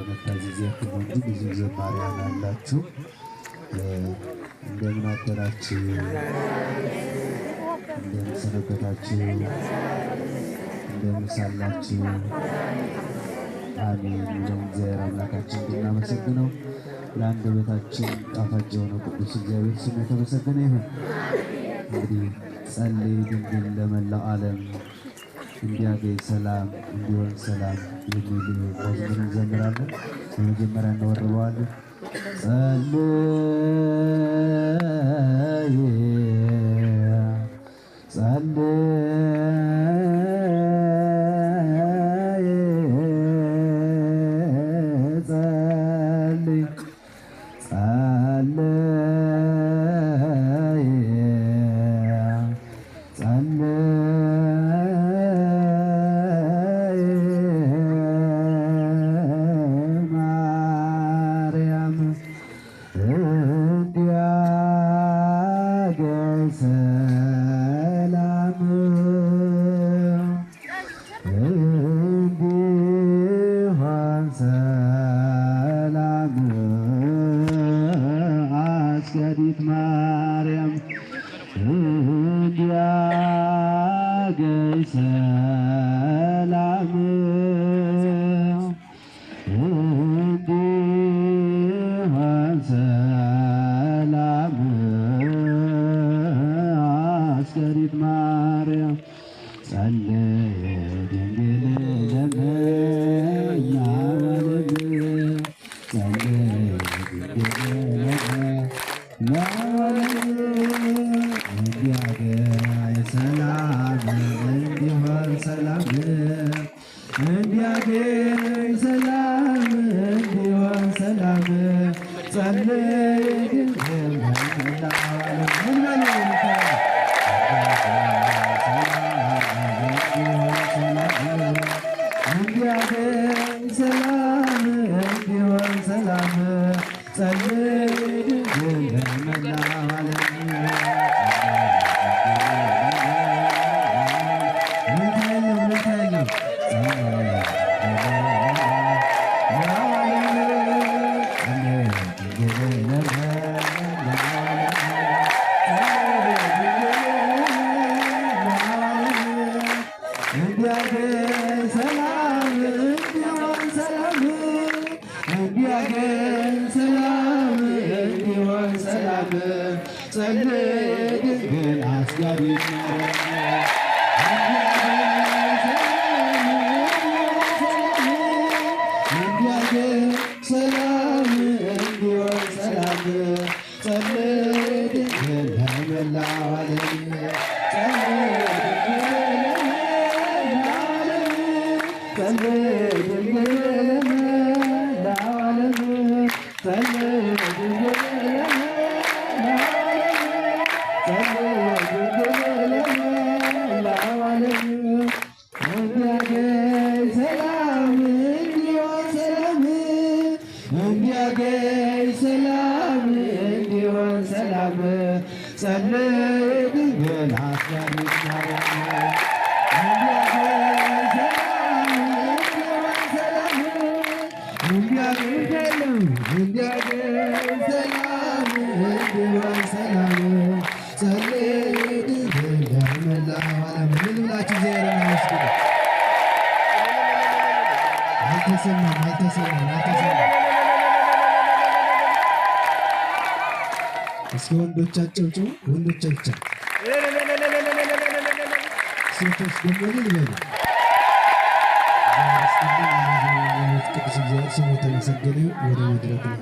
ለመታዘዝ ያክል ነው እንጂ ብዙ ዘማሪያን አላችሁ። እንደምን አደራችሁ? እንደምን ሰነበታችሁ? እንደምን ሳላችሁ? አሜን ብለን እግዚአብሔር አምላካችን እንድናመሰግነው ለአንደበታችን ጣፋጭ የሆነው ቅዱስ እግዚአብሔር ስም የተመሰገነ ይሁን። እንግዲህ ጸልይ ድንግል ለመላው ዓለም እንዲያገኝ ሰላም እንዲሆን ሰላም የሚል መዝሙር እንዘምራለን። በመጀመሪያ እናወርበዋለን። ጸልይ አስገዲት ማርያም እንዲያገኝ ሰላም እንዲሆን ሰላም አስገዲት ማርያም ጸልይ ድንግል ለእኛ እንዲያገኝ ሰላም እንዲሆን ሰላም እንዲያገኝ ሰላም እንዲሆን ሰላም ጸልይ ድንግል እንዲያገኝ ሰላም እንዲሆን ሰላም ጸልይ ድንግል ለመላው ዓለም እንዲያገኝ ሰላም እንዲሆን ሰላም እንዲያገኝ ሰላም እንዲሆን ሰላም ጸልይ ድንግል አስጋቢት እንዲያገኝ ሰላም እንዲሆን ሰላም ጸልይ ድንግል ለመላው ዓለም እንዲያገኝ ሰላም እንዲሆን ሰላም ጸልይ ድንግል አስጋቢት ማርያም እንዲያገኝ ሰላም እንዲሆን ሰላም ጸልይ ድንግል ለመላው ዓለም ብላችሁ እግዚአብሔርን አመስግኑ። አልተሰማም። እስኪ ወንዶች አጨብጭቡ። ወንዶች ብቻ፣ ሴቶች ደግሞ ይበሉ። ቅዱስ እግዚአብሔር ስሙ የተመሰገነ ወደ መድረክ ነው።